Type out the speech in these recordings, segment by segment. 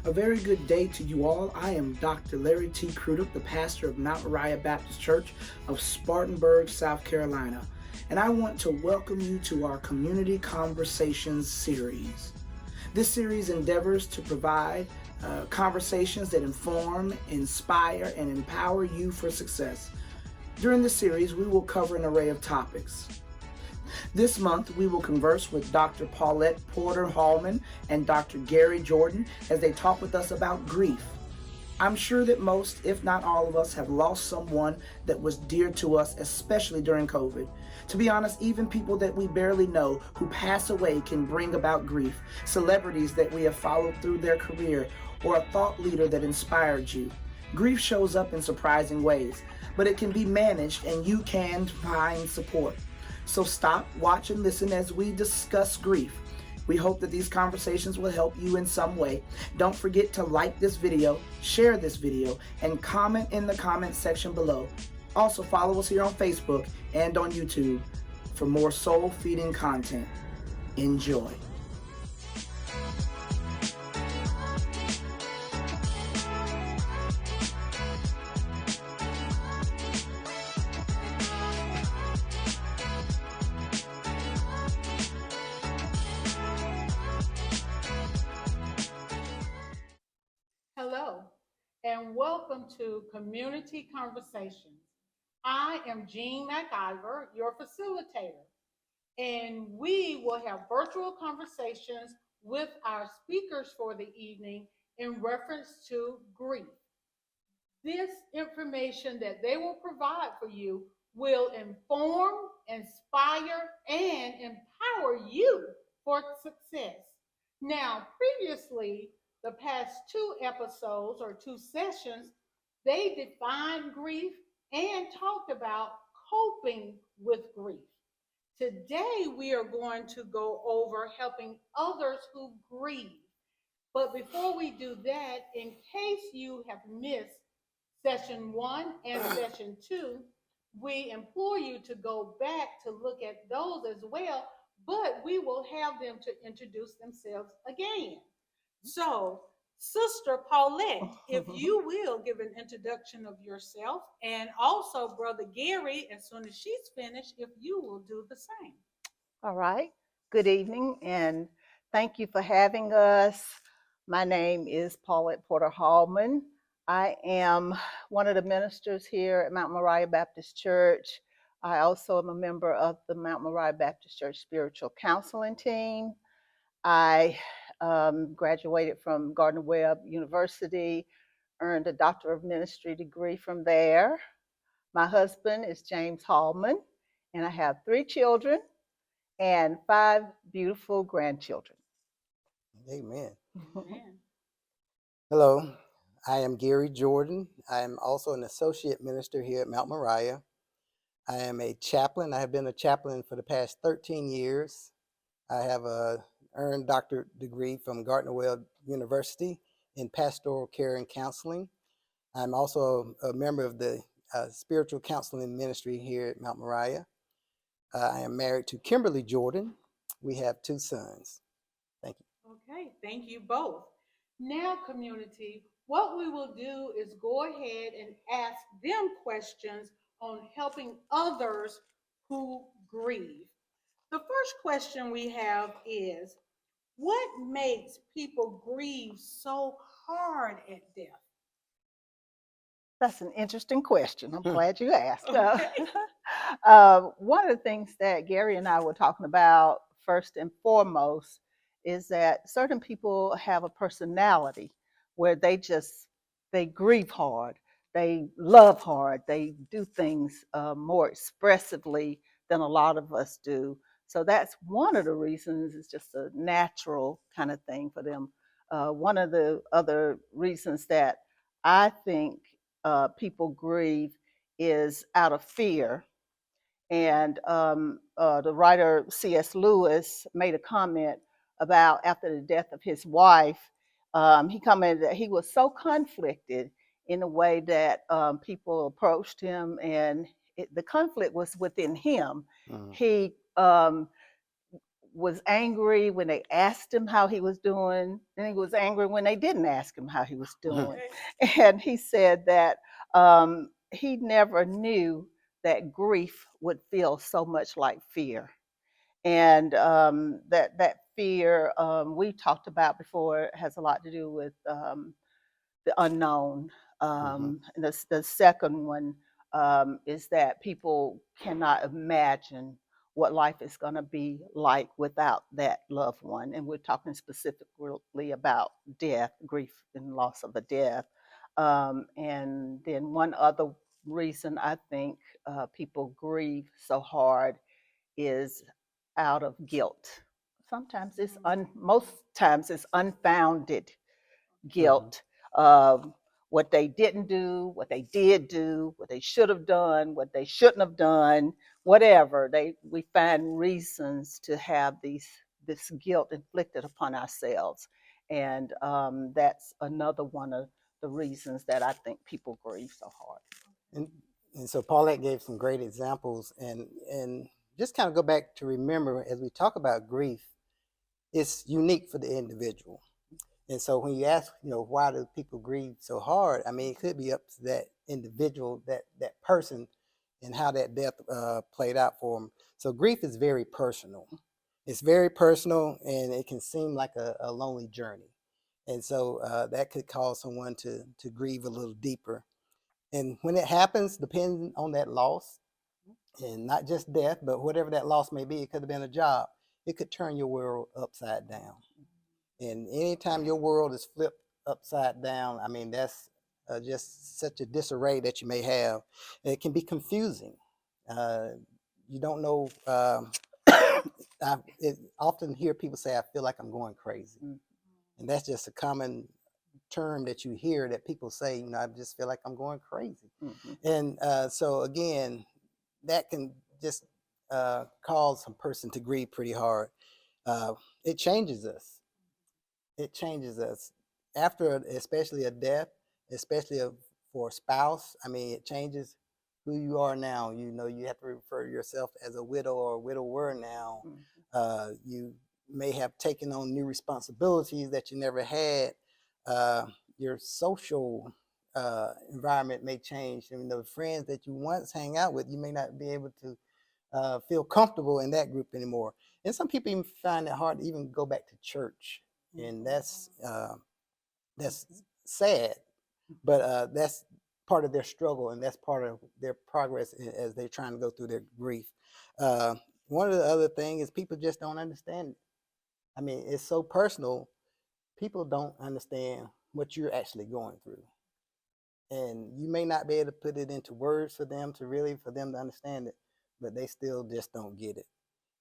A very good day to you all. I am Dr. Larry T. Crudup, the pastor of Mount Moriah Baptist Church of Spartanburg, South Carolina, and I want to welcome you to our Community Conversations series. This series endeavors to provide conversations that inform, inspire, and empower you for success. During this series, we will cover an array of topics. This month, we will converse with Dr. Paulette Porter Hallman and Dr. Gary Jordan as they talk with us about grief. I'm sure that most, if not all of us, have lost someone that was dear to us, especially during COVID. To be honest, even people that we barely know who pass away can bring about grief. Celebrities that we have followed through their career, or a thought leader that inspired you. Grief shows up in surprising ways, but it can be managed and you can find support. So stop, watch, and listen as we discuss grief. We hope that these conversations will help you in some way. Don't forget to like this video, share this video, and comment in the comment section below. Also follow us here on Facebook and on YouTube for more soul-feeding content. Enjoy. Hello, and welcome to Community Conversations. I am Jean McIver, your facilitator, and we will have virtual conversations with our speakers for the evening in reference to grief. This information that they will provide for you will inform, inspire, and empower you for success. Now, previously, the past two episodes or two sessions, they defined grief and talked about coping with grief. Today, we are going to go over helping others who grieve. But before we do that, in case you have missed session one and session two, we implore you to go back to look at those as well, but we will have them to introduce themselves again. So, Sister Paulette, if you will give an introduction of yourself, and also Brother Gary, as soon as she's finished, if you will do the same. All right. Good evening, and thank you for having us. My name is Paulette Porter Hallman. I am one of the ministers here at Mount Moriah Baptist Church. I also am a member of the Mount Moriah Baptist Church Spiritual Counseling Team. I graduated from Gardner-Webb University, earned a Doctor of Ministry degree from there. My husband is James Hallman, and I have 3 children and 5 beautiful grandchildren. Amen. Amen. Hello, I am Gary Jordan. I am also an associate minister here at Mount Moriah. I am a chaplain. I have been a chaplain for the past 13 years. I have a earned doctorate degree from Gardner-Webb University in pastoral care and counseling. I'm also a member of the spiritual counseling ministry here at Mount Moriah. I am married to Kimberly Jordan. We have 2 sons. Thank you. Okay, thank you both. Now, community, what we will do is go ahead and ask them questions on helping others who grieve. The first question we have is, what makes people grieve so hard at death? That's an interesting question. I'm glad you asked. Okay. One of the things that Gary and I were talking about first and foremost is that certain people have a personality where they grieve hard, they love hard, they do things more expressively than a lot of us do. So that's one of the reasons. It's just a natural kind of thing for them. One of the other reasons that I think people grieve is out of fear. And the writer C.S. Lewis made a comment about after the death of his wife. He commented that he was so conflicted in the way that people approached him, and the conflict was within him. He was angry when they asked him how he was doing. Then he was angry when they didn't ask him how he was doing. And he said that he never knew that grief would feel so much like fear. And that fear we talked about before has a lot to do with the unknown. And the second one is that people cannot imagine what life is going to be like without that loved one. And we're talking specifically about death, grief and loss of a death. And then one other reason I think people grieve so hard is out of guilt. Sometimes most times it's unfounded guilt of what they didn't do, what they did do, what they should have done, what they shouldn't have done, whatever. We find reasons to have this guilt inflicted upon ourselves, and that's another one of the reasons that I think people grieve so hard. And, and so Paulette gave some great examples, and just kind of go back to remember as we talk about grief, it's unique for the individual. And so when you ask, why do people grieve so hard? I mean, it could be up to that individual, that person, and how that death played out for them. So grief is very personal. It's very personal, and it can seem like a lonely journey. And so that could cause someone to grieve a little deeper. And when it happens, depending on that loss, and not just death, but whatever that loss may be, it could have been a job. It could turn your world upside down. And anytime your world is flipped upside down, I mean, that's just such a disarray that you may have. It can be confusing. You don't know. I often hear people say, I feel like I'm going crazy. And that's just a common term that you hear that people say, I just feel like I'm going crazy. And so again, that can just cause a person to grieve pretty hard. It changes us. It changes us after, especially a death, especially for a spouse. I mean, it changes who you are now. You have to refer to yourself as a widow or a widower now. You may have taken on new responsibilities that you never had. Your social environment may change. The friends that you once hang out with, you may not be able to feel comfortable in that group anymore. And some people even find it hard to even go back to church. And that's sad, but that's part of their struggle, and that's part of their progress as they're trying to go through their grief. One of the other things is people just don't understand it. I mean, it's so personal. People don't understand what you're actually going through, and you may not be able to put it into words for them to understand it, but they still just don't get it.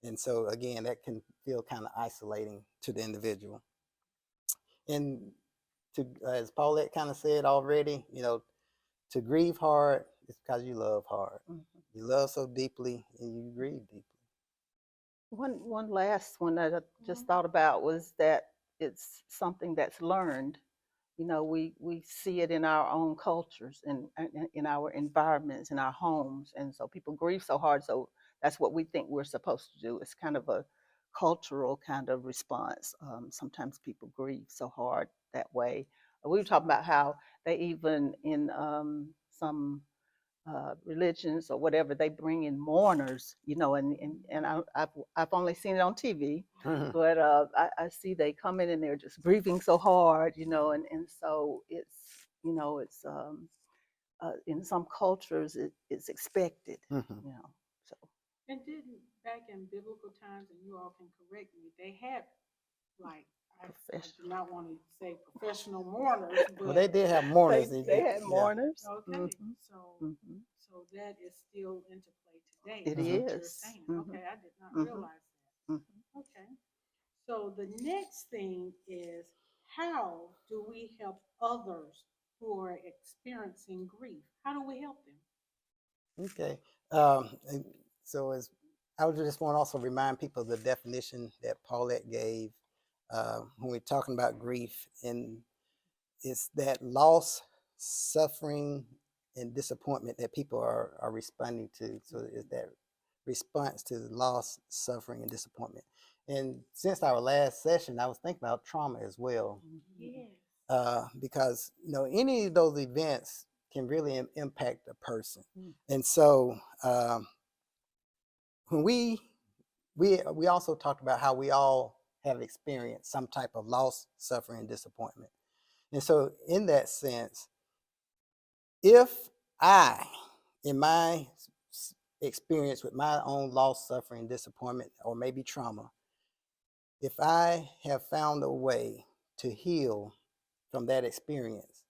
And so again, that can feel kind of isolating to the individual. And as Paulette kind of said already, to grieve hard is because you love hard. You love so deeply, and you grieve deeply. One last one that I just thought about was that it's something that's learned. We see it in our own cultures and in our environments, in our homes, and so people grieve so hard. So that's what we think we're supposed to do. It's kind of a cultural kind of response. Sometimes people grieve so hard that way. We were talking about how they even in some religions or whatever, they bring in mourners, and I've only seen it on TV, but I see they come in and they're just grieving so hard, and so it's in some cultures it's expected, so. And didn't back in biblical times, and you all can correct me, they had like I do not want to say professional mourners, but Well, they did have mourners. They had mourners. okay, so that is still into play today. It is what you're is. saying. Okay, I did not realize that. Okay, so the next thing is, how do we help others who are experiencing grief? How do we help them? Okay. And so as I would just want to also remind people of the definition that Paulette gave when we're talking about grief, and it's that loss, suffering, and disappointment that people are responding to. So it's that response to loss, suffering, and disappointment. And since our last session, I was thinking about trauma as well, Yes. because any of those events can really impact a person. Mm. And so when we also talked about how we all have experienced some type of loss, suffering, and disappointment. And so in that sense, if I, in my experience with my own loss, suffering, disappointment, or maybe trauma, if I have found a way to heal from that experience,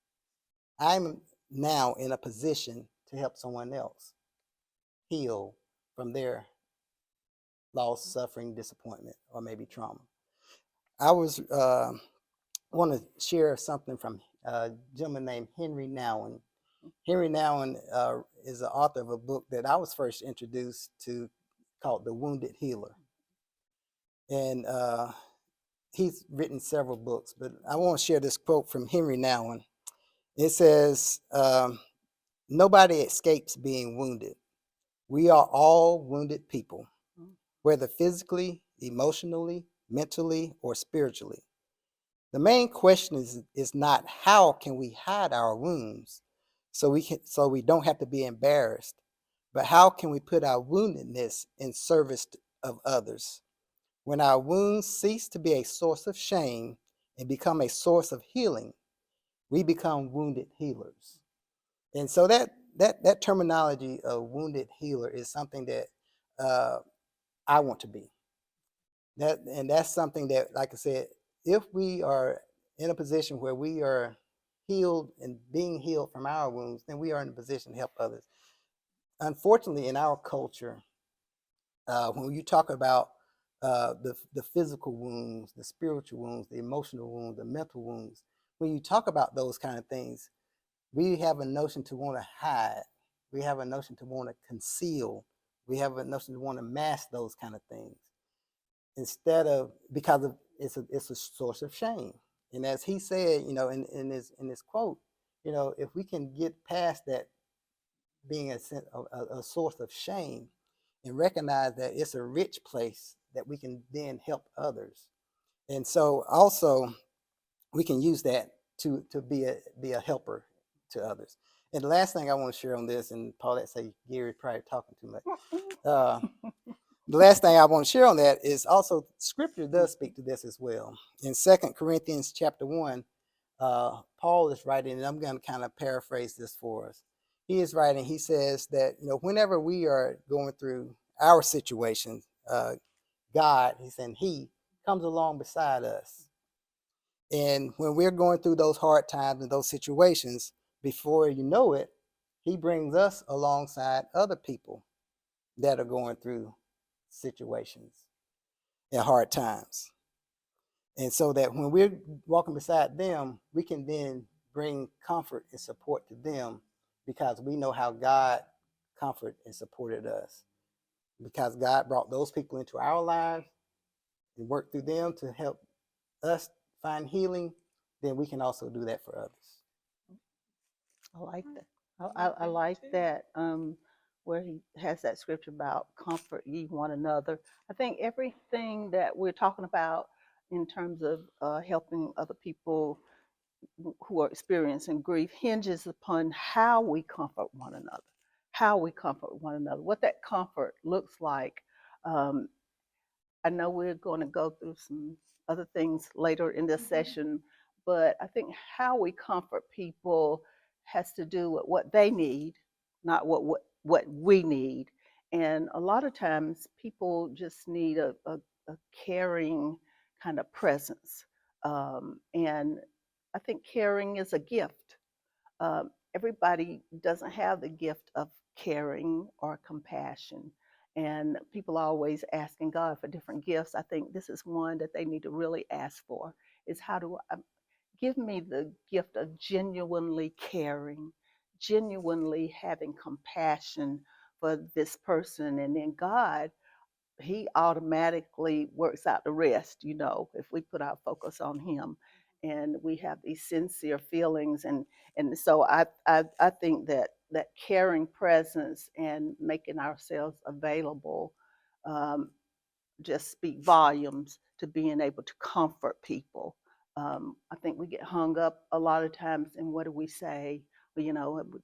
I'm now in a position to help someone else heal from their loss, suffering, disappointment, or maybe trauma. I want to share something from a gentleman named Henry Nouwen. Henry Nouwen is the author of a book that I was first introduced to called The Wounded Healer. And he's written several books, but I want to share this quote from Henry Nouwen. It says, nobody escapes being wounded. We are all wounded people, whether physically, emotionally, mentally, or spiritually. The main question is not how can we hide our wounds so we don't have to be embarrassed, but how can we put our woundedness in service of others? When our wounds cease to be a source of shame and become a source of healing, we become wounded healers. And so that terminology of wounded healer is something that I want to be. That's something that, like I said, if we are in a position where we are healed and being healed from our wounds, then we are in a position to help others. Unfortunately, in our culture, when you talk about the physical wounds, the spiritual wounds, the emotional wounds, the mental wounds, when you talk about those kind of things, we have a notion to want to hide. We have a notion to want to conceal. We have a notion to want to mask those kind of things instead of because of it's a source of shame. And as he said, in this quote, if we can get past that being a source of shame and recognize that it's a rich place that we can then help others. And so also we can use that to be a helper to others. And the last thing I want to share on this, and Paulette say Gary's probably talking too much. The last thing I want to share on that is also scripture does speak to this as well. In 2 Corinthians chapter 1, Paul is writing, and I'm going to kind of paraphrase this for us. He is writing, he says that, whenever we are going through our situations, God, he's saying he comes along beside us. And when we're going through those hard times and those situations, before you know it, he brings us alongside other people that are going through situations and hard times. And so that when we're walking beside them, we can then bring comfort and support to them because we know how God comforted and supported us. Because God brought those people into our lives and worked through them to help us find healing, then we can also do that for others. I like that. I like that where he has that scripture about comfort ye one another. I think everything that we're talking about in terms of helping other people who are experiencing grief hinges upon how we comfort one another, how we comfort one another, what that comfort looks like. Um, I know we're going to go through some other things later in this session, but I think how we comfort people has to do with what they need, not what we need. And a lot of times people just need a caring kind of presence. And I think caring is a gift. Everybody doesn't have the gift of caring or compassion. And people are always asking God for different gifts. I think this is one that they need to really ask for is how do I give me the gift of genuinely caring, genuinely having compassion for this person. And then God, he automatically works out the rest, if we put our focus on him and we have these sincere feelings. And so I think that caring presence and making ourselves available, um, just speak volumes to being able to comfort people. I think we get hung up a lot of times in what do we say,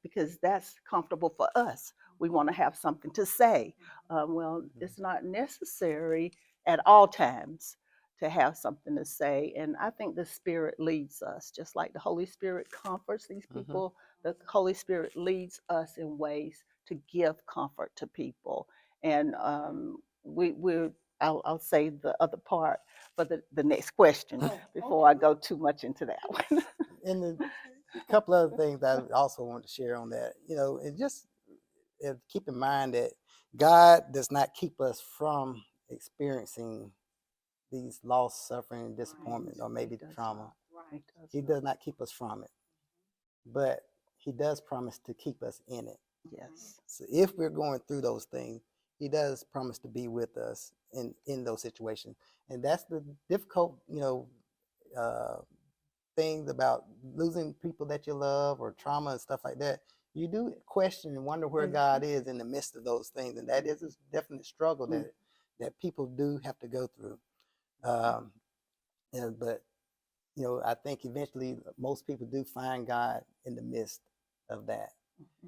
because that's comfortable for us. We want to have something to say. Well, it's not necessary at all times to have something to say. And I think the Spirit leads us, just like the Holy Spirit comforts these people, the Holy Spirit leads us in ways to give comfort to people. And we're I'll say the other part for the next question before I go too much into that one. And a couple other things I also want to share on that, and just keep in mind that God does not keep us from experiencing these loss, suffering, disappointment, or maybe trauma. Right. He does not keep us from it, but he does promise to keep us in it. Yes. So if we're going through those things, he does promise to be with us in those situations. And that's the difficult, uh, things about losing people that you love or trauma and stuff like that. You do question and wonder where God is in the midst of those things. And that is a definite struggle that people do have to go through. But I think eventually most people do find God in the midst of that.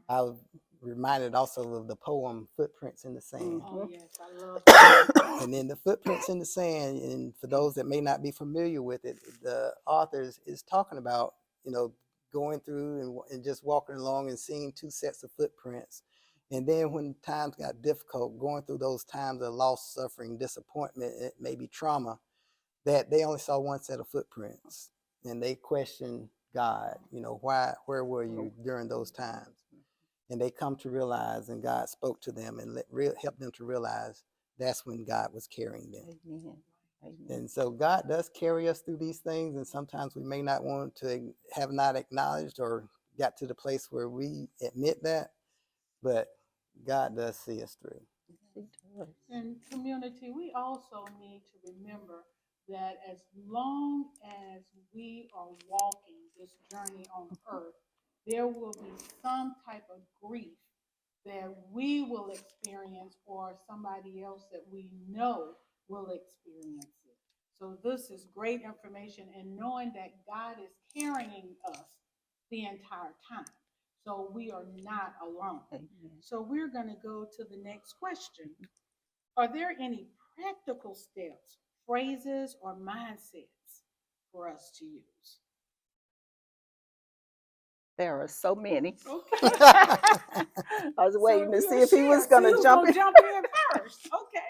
I was reminded also of the poem Footprints in the Sand. Oh, yes, I love that. And then the footprints in the sand, and for those that may not be familiar with it, the author is talking about, going through and just walking along and seeing two sets of footprints. And then when times got difficult, going through those times of loss, suffering, disappointment, maybe trauma, that they only saw one set of footprints. And they questioned God, where were you during those times? And they come to realize, and God spoke to them and helped them to realize that's when God was carrying them. Amen. Amen. And so God does carry us through these things, and sometimes we may not want to have not acknowledged or got to the place where we admit that, but God does see us through. In community, we also need to remember that as long as we are walking this journey on earth, there will be some type of grief that we will experience or somebody else that we know will experience it. So this is great information, and knowing that God is carrying us the entire time. So we are not alone. Amen. So we're going to go to the next question. Are there any practical steps, phrases, or mindsets for us to use? There are so many. Okay. I was waiting to see if he was going to jump in. Jump in first. Okay.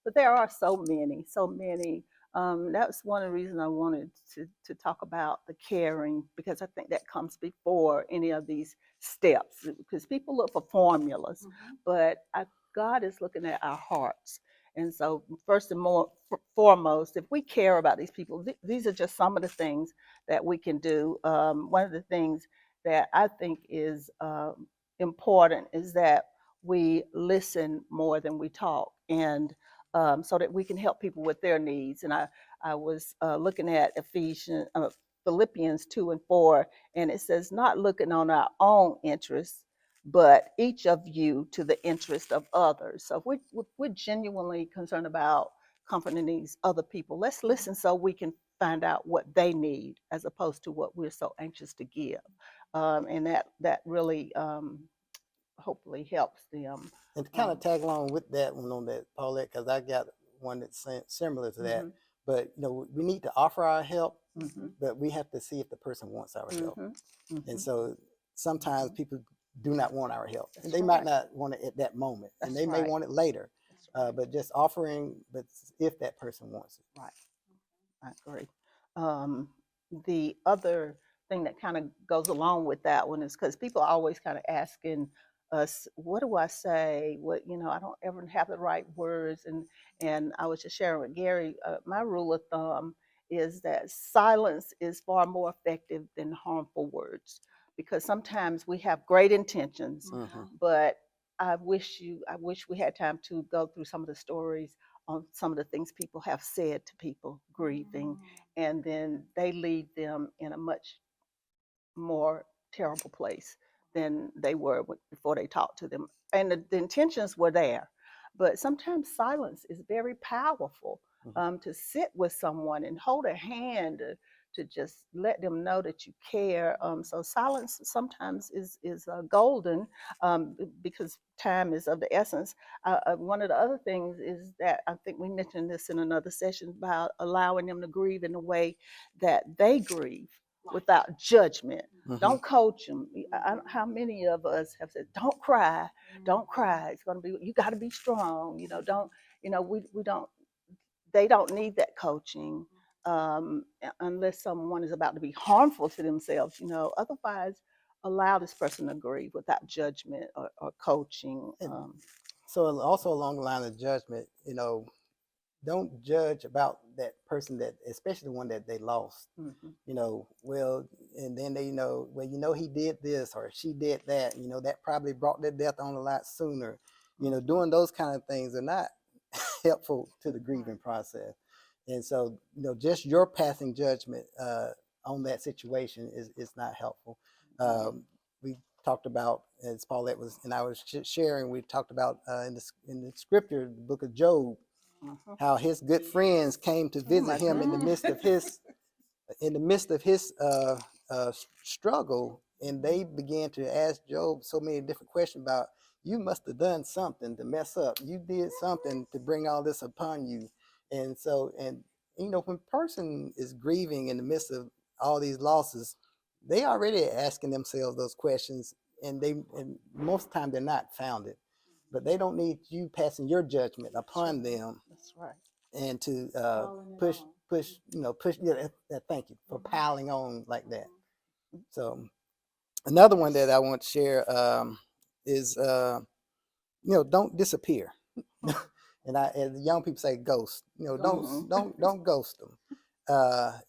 But there are so many, so many. That's one of the reasons I wanted to talk about the caring, because I think that comes before any of these steps. Because people look for formulas, but God is looking at our hearts. And so, first and foremost, if we care about these people, these are just some of the things that we can do. One of the things that I think is important is that we listen more than we talk, and so that we can help people with their needs. And I was looking at Philippians 2:4, and it says, not looking on our own interests, but each of you to the interest of others. So if we're genuinely concerned about comforting these other people, let's listen so we can find out what they need as opposed to what we're so anxious to give. And that really hopefully helps them. And to kind of tag along with that one on that, Paulette, because I got one that's similar to that. But we need to offer our help, but we have to see if the person wants our help. And so sometimes people do not want our help, and they might not want it at that moment, and they may want it later. But just offering, but if that person wants it. Right. I agree. The other thing that kind of goes along with that one is because people are always kind of asking us, what do I say? I don't ever have the right words. And I was just sharing with Gary, my rule of thumb is that silence is far more effective than harmful words, because sometimes we have great intentions, but I wish we had time to go through some of the stories on some of the things people have said to people grieving, and then they leave them in a much more terrible place than they were before they talked to them. And the intentions were there, But sometimes silence is very powerful. Mhm. To sit with someone and hold a hand to just let them know that you care. So silence sometimes is golden, because time is of the essence. One of the other things is that I think we mentioned this in another session about allowing them to grieve in a way that they grieve without judgment. Mhm. Don't coach them. How many of us have said, "Don't cry, don't cry. It's gonna be. You got to be strong. Don't. We don't. They don't need that coaching, unless someone is about to be harmful to themselves. Otherwise, allow this person to grieve without judgment or coaching. And so also along the line of judgment, don't judge about that person, that especially the one that they lost. Mhm. Well, and then they well, he did this or she did that. That probably brought their death on a lot sooner. Doing those kind of things are not helpful to the grieving process. And so, just your passing judgment on that situation is not helpful. We talked about, as Paulette was and I was sharing, we talked about in the scripture, the book of Job, Mhm. how his good friends came to Oh my visit him in the goodness. midst of his struggle, and they began to ask Job so many different questions about, you must have done something to mess up. You did something to bring all this upon you. And so, and when a person is grieving in the midst of all these losses, they already asking themselves those questions, and most of the time they're not founded. But they don't need you passing your judgment upon them That's right. and to Calling it push on. push. Yeah, thank you for Mhm. piling on like that. So another one that I want to share is don't disappear. And as the young people say, ghost. don't Mhm. don't ghost them.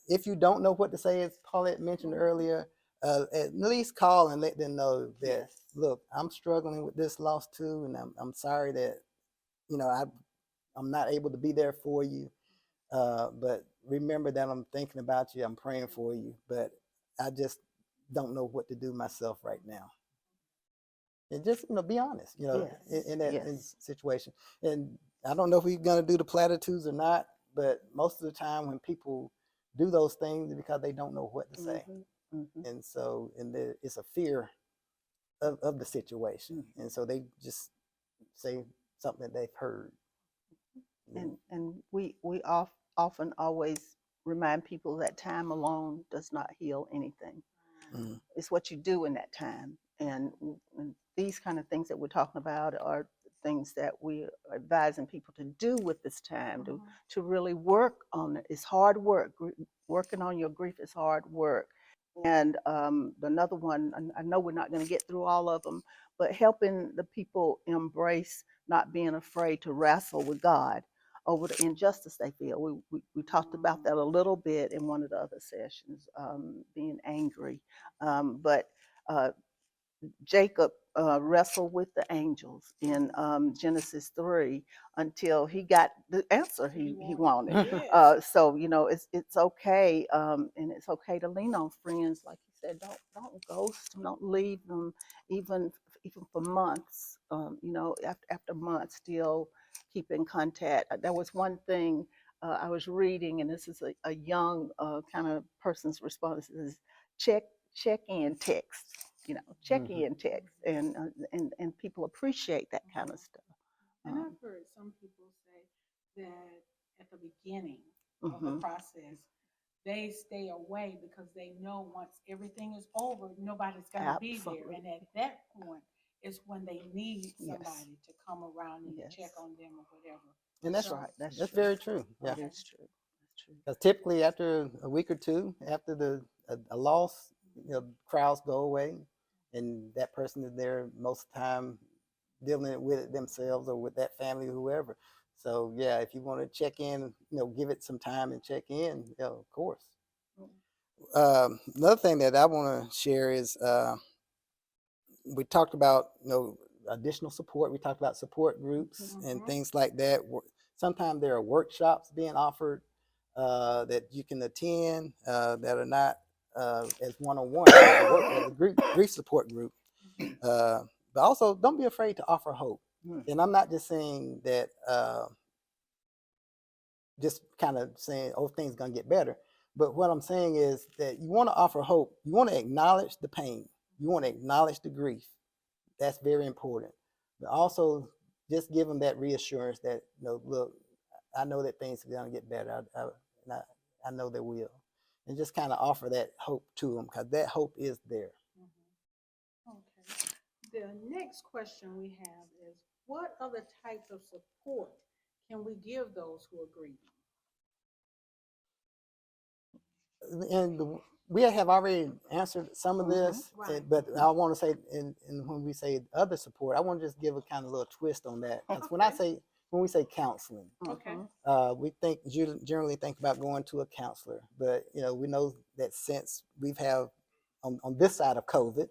If you don't know what to say, as Paulette mentioned earlier, at least call and let them know that, Yes. look, I'm struggling with this loss too, and I'm sorry that I'm not able to be there for you. But remember that I'm thinking about you. I'm praying for you, but I just don't know what to do myself right now. And just be honest, Yes. in that Yes. situation. And I don't know if we're gonna do the platitudes or not, but most of the time when people do those things, it's because they don't know what to say, Mhm. Mhm. and so it's a fear of the situation, Mhm. and so they just say something that they've heard. And we often always remind people that time alone does not heal anything. Mm-hmm. It's what you do in that time. And these kind of things that we're talking about are things that we are advising people to do with this time, to really work on it. It's hard work. Working on your grief is hard work. And another one, I know we're not going to get through all of them, but helping the people embrace not being afraid to wrestle with God over the injustice they feel. We talked about that a little bit in one of the other sessions, being angry. But Jacob wrestled with the angels in Genesis 3 until he got the answer he wanted. Yes. So it's okay, and it's okay to lean on friends, like you said. Don't ghost them, don't leave them, even even for months. After months, still keep in contact. There was one thing I was reading, and this is a young kind of person's response: is check check in text, check Mm-hmm. in text, and people appreciate that kind of stuff. And I've heard some people say that at the beginning of the Mhm. process, they stay away because they know once everything is over, nobody's going to be there. Absolutely. And at that point is when they need Yes. somebody to come around and Yes. check on them or whatever. And That's So, right. That's that's true. very true. Yeah. That okay. is true. That's true. Because typically after a week or two, after a loss, crowds go away, and that person is there most of the time dealing with it themselves or with that family or whoever. So yeah, if you want to check in, give it some time and check in, of course. Another thing that I want to share is we talked about additional support. We talked about support groups and Mm-hmm. things like that. Sometimes there are workshops being offered that you can attend that are not as one-on-one as a grief support group. But also don't be afraid to offer hope. And I'm not just saying that, just kind of saying, oh, things gonna get better. But what I'm saying is that you want to offer hope. You want to acknowledge the pain. You want to acknowledge the grief. That's very important. But also just give them that reassurance that, look, I know that things are gonna get better. I know they will. And just kind of offer that hope to them, because that hope is there. Okay. The next question we have is, what other types of support can we give those who are grieving? And we have already answered some of this, Right. but I want to say, and when we say other support, I want to just give a kind of little twist on that. Because when we say counseling, Okay. we generally think about going to a counselor, but we know that since we've have on this side of COVID,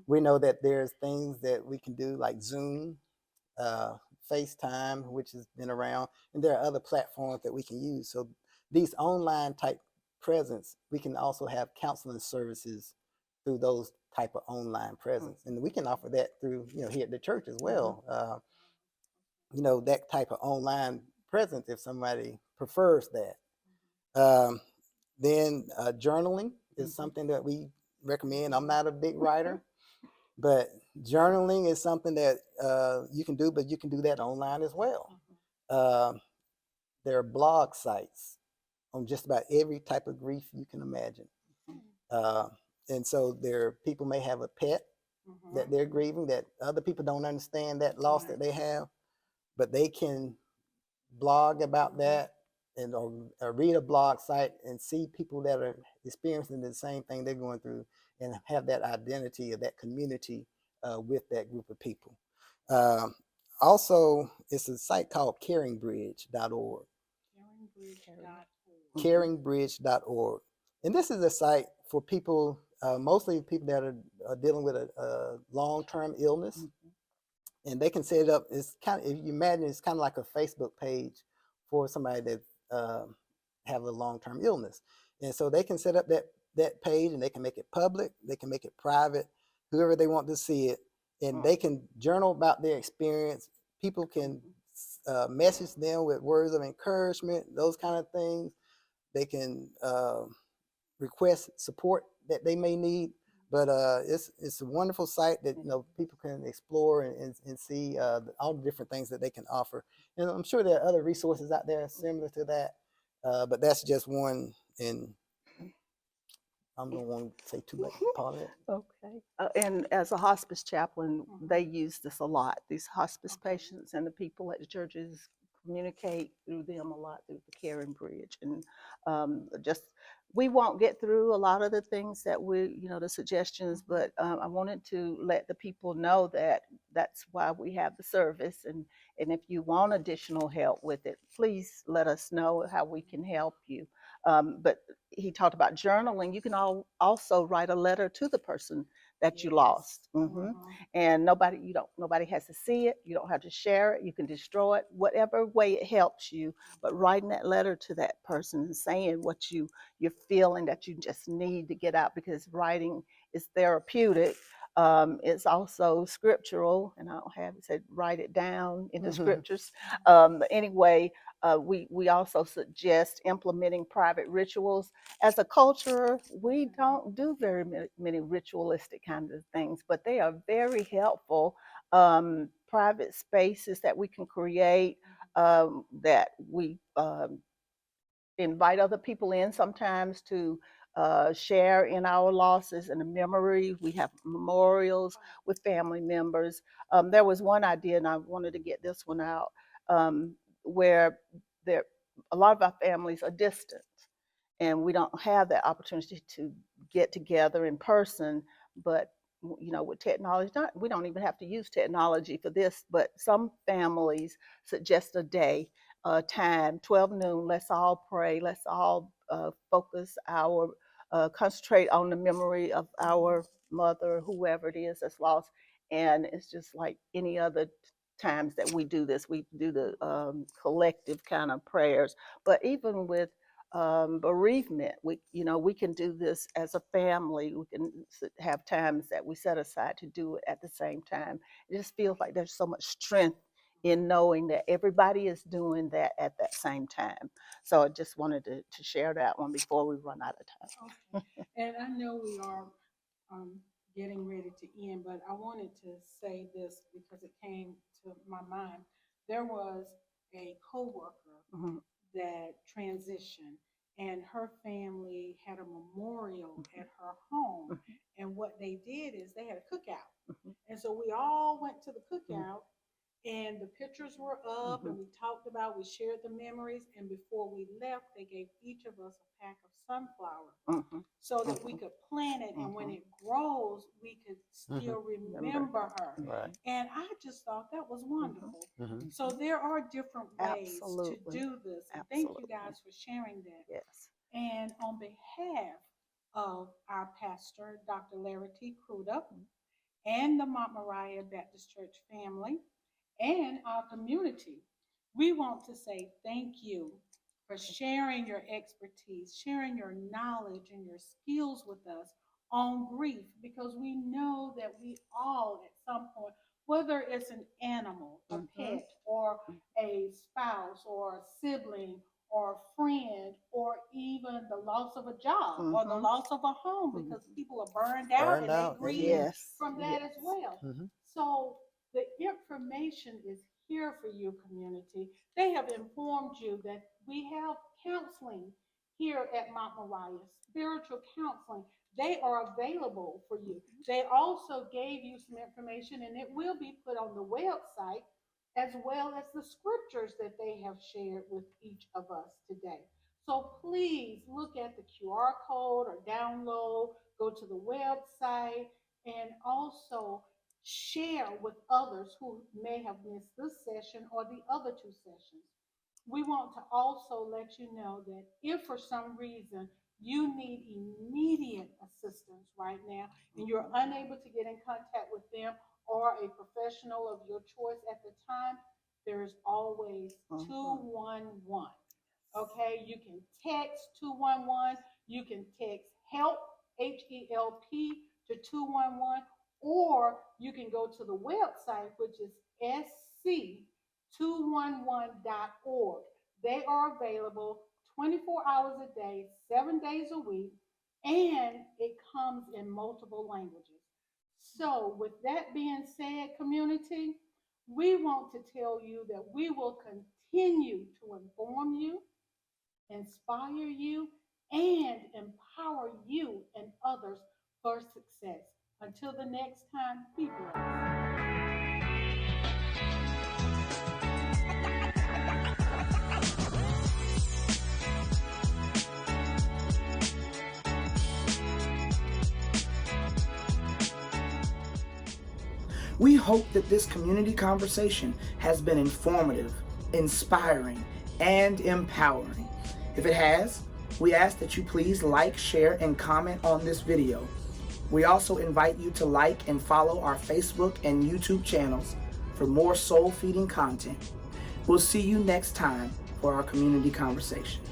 we know that there's things that we can do like Zoom, uh, FaceTime, which has been around, and there are other platforms that we can use. So these online type presence, we can also have counseling services through those type of online presence, and we can offer that through here at the church as well. That type of online presence if somebody prefers that. Then journaling is something that we recommend. I'm not a big writer, but journaling is something that you can do, but you can do that online as well. There are blog sites on just about every type of grief you can imagine. And so people may have a pet that they're grieving, that other people don't understand that loss that they have, but they can blog about that or read a blog site and see people that are experiencing the same thing they're going through and have that identity or that community with that group of people. Also, it's a site called caringbridge.org. Caringbridge.org. And this is a site for people, mostly people that are dealing with a long-term illness. And they can set it up. It's kind of, if you imagine, it's kind of like a Facebook page for somebody that have a long-term illness. And so they can set up that page, and they can make it public, they can make it private, whoever they want to see it, and they can journal about their experience. People can message them with words of encouragement, those kind of things. They can request support that they may need. But it's a wonderful site that people can explore and see all the different things that they can offer. And I'm sure there are other resources out there similar to that, but that's just one. And I'm don't want to say too much about it. Okay. And as a hospice chaplain, they use this a lot. These hospice patients and the people at the churches communicate through them a lot through the Caring Bridge. And we won't get through a lot of the things that the suggestions, but I wanted to let the people know that that's why we have the service. And if you want additional help with it, please let us know how we can help you. But he talked about journaling. You can also write a letter to the person that you lost. And nobody has to see it. You don't have to share it. You can destroy it, whatever way it helps you. But writing that letter to that person and saying what you're feeling that you just need to get out, because writing is therapeutic. It's also scriptural, and I don't have it said write it down in the scriptures. But anyway, we also suggest implementing private rituals. As a culture, we don't do very many ritualistic kinds of things, but they are very helpful. Private spaces that we can create, that we invite other people in sometimes to share in our losses and the memory. We have memorials with family members. There was one idea, and I wanted to get this one out, where a lot of our families are distant, and we don't have that opportunity to get together in person. But with technology, we don't even have to use technology for this, but some families suggest a day, time, 12 noon, let's all pray, let's all focus concentrate on the memory of our mother, whoever it is that's lost. And it's just like any other times that we do this. We do the collective kind of prayers. But even with bereavement, we can do this as a family. We can have times that we set aside to do it at the same time. It just feels like there's so much strength in knowing that everybody is doing that at that same time. So I just wanted to share that one before we run out of time. Okay. And I know we are getting ready to end, but I wanted to say this because it came to my mind. There was a coworker Mhm. that transitioned, and her family had a memorial at her home. Mhm. And what they did is they had a cookout. Mhm. And so we all went to the Mhm. cookout, and the pictures were up, Mhm. and we talked about, we shared the memories. And before we left, they gave each of us a pack of sunflowers Mhm. so that we Mhm. could plant it, and when Mhm. it grows, we could Mm-hmm. still Remember. remember her. Right. And I just thought that was Mhm. wonderful. Mm-hmm. So there are different ways to Absolutely. do this, and thank you Absolutely. guys for sharing that. Yes. And on behalf of our pastor, Dr. Larry T. Crudup, and the Mount Moriah Baptist Church family, and our community, we want to say thank you for sharing your expertise, sharing your knowledge and your skills with us on grief, because we know that we all, at some point, whether it's an animal, a Mhm. pet, or a spouse, or a sibling, or a friend, or even the loss of a job or the Mhm. loss of a home, because Mhm. people are burned out Burned and they out. grieve Amen. Yes. from that as Yes. well. Mm-hmm. So the information is here for you, community. They have informed you that we have counseling here at Mount Moriah, spiritual counseling. They are available for you. They also gave you some information, and it will be put on the website, as well as the scriptures that they have shared with each of us today. So please look at the QR code or download, go to the website, and also share with others who may have missed this session or the other two sessions. We want to also let you know that if for some reason you need immediate assistance right now and you're unable to get in contact with them or a professional of your choice at the time, there is always Mhm. 211. Okay, you can text 211, you can text help, HELP, to 211, or you can go to the website, which is sc211.org. They are available 24 hours a day, 7 days a week, and it comes in multiple languages. So, with that being said, community, we want to tell you that we will continue to inform you, inspire you, and empower you and others for success. Until the next time, be blessed. We hope that this community conversation has been informative, inspiring, and empowering. If it has, we ask that you please like, share, and comment on this video. We also invite you to like and follow our Facebook and YouTube channels for more soul-feeding content. We'll see you next time for our community conversation.